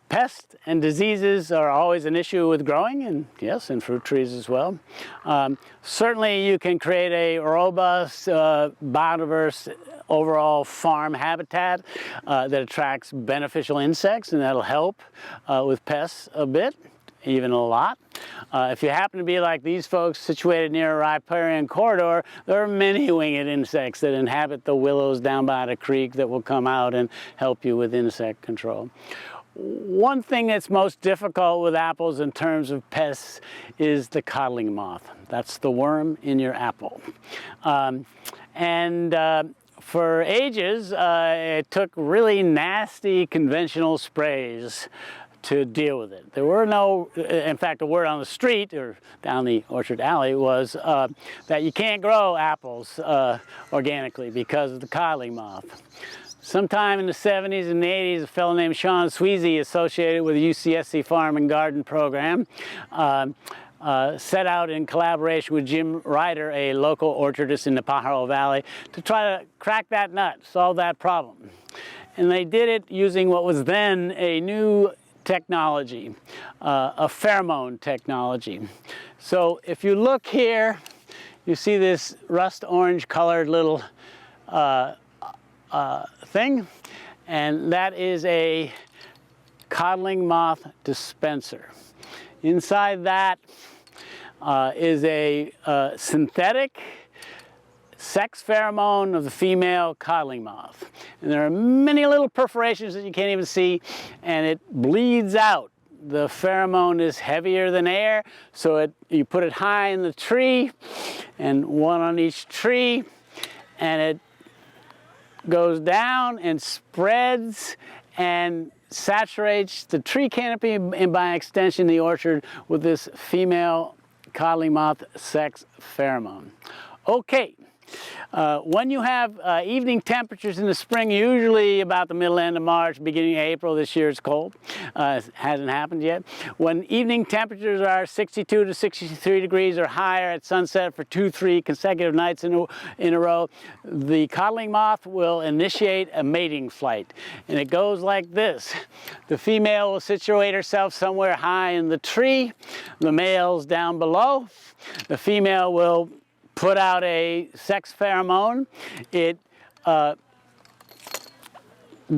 Pests and diseases are always an issue with growing, and yes, in fruit trees as well. Certainly you can create a robust, biodiverse overall farm habitat that attracts beneficial insects, and that'll help with pests a bit, even a lot. If you happen to be like these folks situated near a riparian corridor, there are many winged insects that inhabit the willows down by the creek that will come out and help you with insect control. One thing that's most difficult with apples in terms of pests is the codling moth. That's the worm in your apple. For ages, it took really nasty conventional sprays to deal with it. There were no, in fact, the word on the street or down the orchard alley was that you can't grow apples organically because of the codling moth. Sometime in the 70s and the 80s, a fellow named Sean Sweezy, associated with the UC Farm and Garden program, set out in collaboration with Jim Ryder, a local orchardist in the Pajaro Valley, to try to crack that nut, solve that problem. And they did it using what was then a new technology, a pheromone technology. So if you look here, you see this rust orange colored little thing, and that is a codling moth dispenser. Inside that is a synthetic sex pheromone of the female codling moth. And there are many little perforations that you can't even see, and it bleeds out. The pheromone is heavier than air, so you put it high in the tree, and one on each tree, and it goes down and spreads and saturates the tree canopy and by extension the orchard with this female codling moth sex pheromone. Okay. When you have evening temperatures in the spring, usually about the middle end of March, beginning of April, this year it's cold, hasn't happened yet. When evening temperatures are 62 to 63 degrees or higher at sunset for 2-3 consecutive nights in a row, the codling moth will initiate a mating flight. And it goes like this. The female will situate herself somewhere high in the tree, the male's down below. The female will put out a sex pheromone. It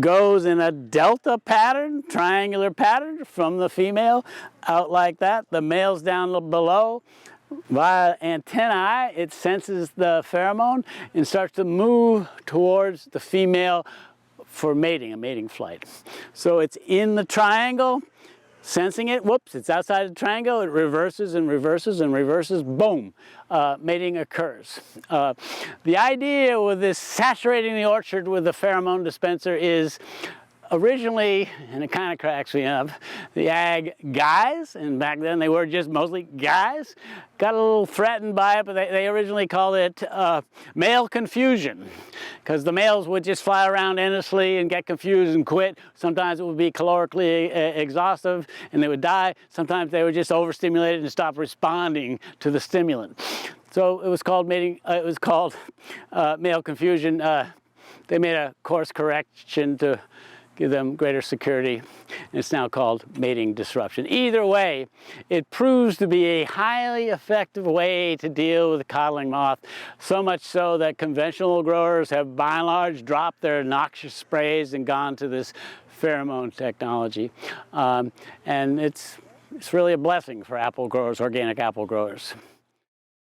goes in a delta pattern, triangular pattern from the female out like that. The male's down below. Via antennae, it senses the pheromone and starts to move towards the female for mating, a mating flight. So it's in the triangle, sensing it, whoops, it's outside the triangle, it reverses and reverses and reverses, boom, mating occurs. The idea with this saturating the orchard with the pheromone dispenser is originally, and it kind of cracks me up, the ag guys, and back then they were just mostly guys, got a little threatened by it, but they originally called it male confusion, because the males would just fly around endlessly and get confused and quit. Sometimes it would be calorically exhaustive and they would die. Sometimes they were just overstimulated and stop responding to the stimulant. So it was called mating. It was called male confusion. They made a course correction to give them greater security, and it's now called mating disruption. Either way, it proves to be a highly effective way to deal with the codling moth, so much so that conventional growers have by and large dropped their noxious sprays and gone to this pheromone technology. And it's really a blessing for apple growers, organic apple growers.